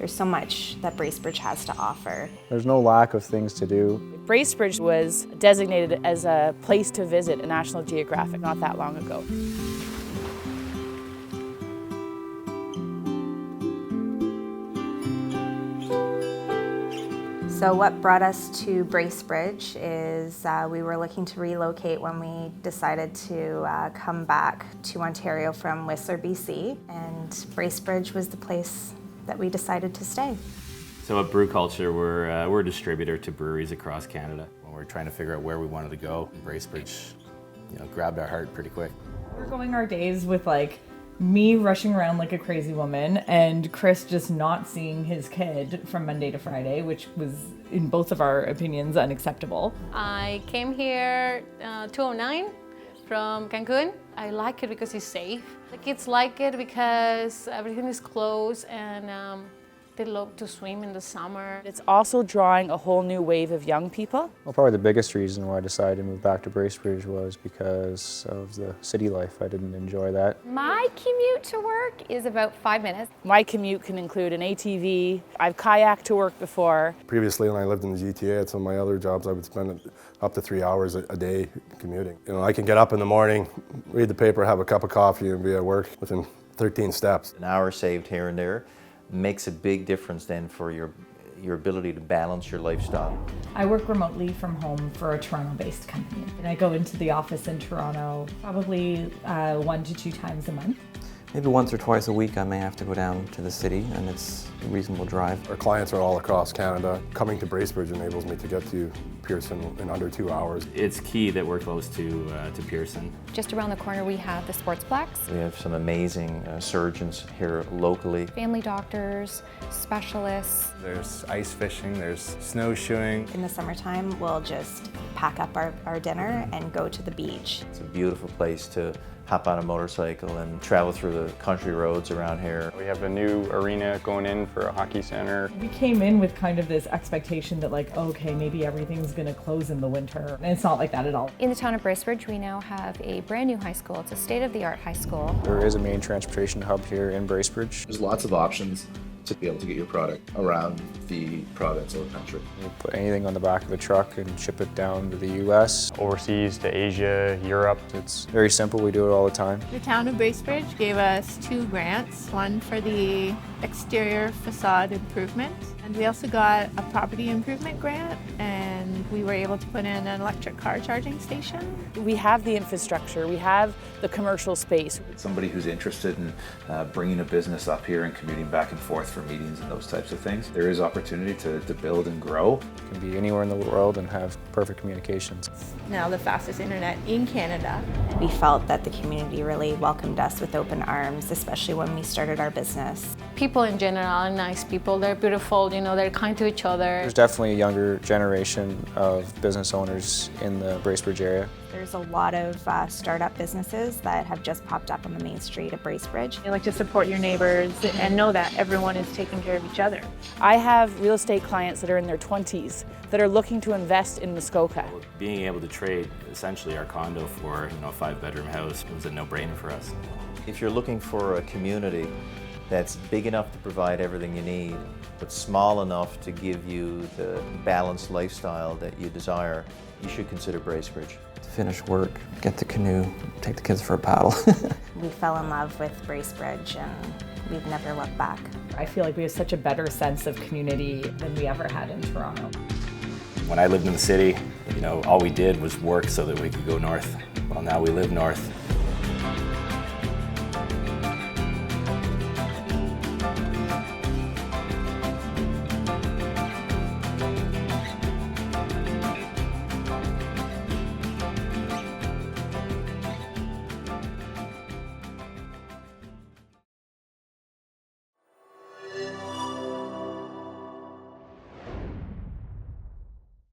There's so much that Bracebridge has to offer. There's no lack of things to do. Bracebridge was designated as a place to visit in National Geographic not that long ago. So what brought us to Bracebridge is we were looking to relocate when we decided to come back to Ontario from Whistler, BC, and Bracebridge was the place that we decided to stay. So at Brew Culture, we're a distributor to breweries across Canada. When we were trying to figure out where we wanted to go, Bracebridge, grabbed our heart pretty quick. We're going our days with me rushing around like a crazy woman and Chris just not seeing his kid from Monday to Friday, which was, in both of our opinions, unacceptable. I came here 2009 from Cancun. I like it because it's safe. The kids like it because everything is close and they love to swim in the summer. It's also drawing a whole new wave of young people. Well, probably the biggest reason why I decided to move back to Bracebridge was because of the city life. I didn't enjoy that. My commute to work is about 5 minutes. My commute can include an ATV. I've kayaked to work before. Previously, when I lived in the GTA at some of my other jobs, I would spend up to 3 hours a day commuting. I can get up in the morning, read the paper, have a cup of coffee, and be at work within 13 steps. An hour saved here and there makes a big difference then for your ability to balance your lifestyle. I work remotely from home for a Toronto-based company, and I go into the office in Toronto probably 1 to 2 times a month. Maybe once or twice a week I may have to go down to the city, and it's a reasonable drive. Our clients are all across Canada. Coming to Bracebridge enables me to get to Pearson in under 2 hours. It's key that we're close to Pearson. Just around the corner we have the Sportsplex. We have some amazing surgeons here locally. Family doctors, specialists. There's ice fishing, there's snowshoeing. In the summertime, we'll just pack up our dinner and go to the beach. It's a beautiful place to hop on a motorcycle and travel through the country roads around here. We have a new arena going in for a hockey center. We came in with kind of this expectation that okay, maybe everything's going to close in the winter, and it's not like that at all. In the town of Bracebridge, we now have a brand new high school. It's a state-of-the-art high school. There is a main transportation hub here in Bracebridge. There's lots of options to be able to get your product around the province or country. You put anything on the back of a truck and ship it down to the US. Overseas to Asia, Europe. It's very simple, we do it all the time. The town of Bracebridge gave us 2 grants, one for the exterior facade improvement, and we also got a property improvement grant, and we were able to put in an electric car charging station. We have the infrastructure, we have the commercial space. Somebody who's interested in bringing a business up here and commuting back and forth for meetings and those types of things, there is opportunity to build and grow. You can be anywhere in the world and have perfect communications. Now the fastest internet in Canada. We felt that the community really welcomed us with open arms, especially when we started our business. People in general are nice people. They're beautiful, they're kind to each other. There's definitely a younger generation of business owners in the Bracebridge area. There's a lot of startup businesses that have just popped up on the main street of Bracebridge. You like to support your neighbors and know that everyone is taking care of each other. I have real estate clients that are in their 20s that are looking to invest in Muskoka. Being able to trade essentially our condo for a 5-bedroom house was a no-brainer for us. If you're looking for a community that's big enough to provide everything you need, but small enough to give you the balanced lifestyle that you desire, you should consider Bracebridge. To finish work, get the canoe, take the kids for a paddle. We fell in love with Bracebridge and we've never looked back. I feel like we have such a better sense of community than we ever had in Toronto. When I lived in the city, all we did was work so that we could go north. Well, now we live north.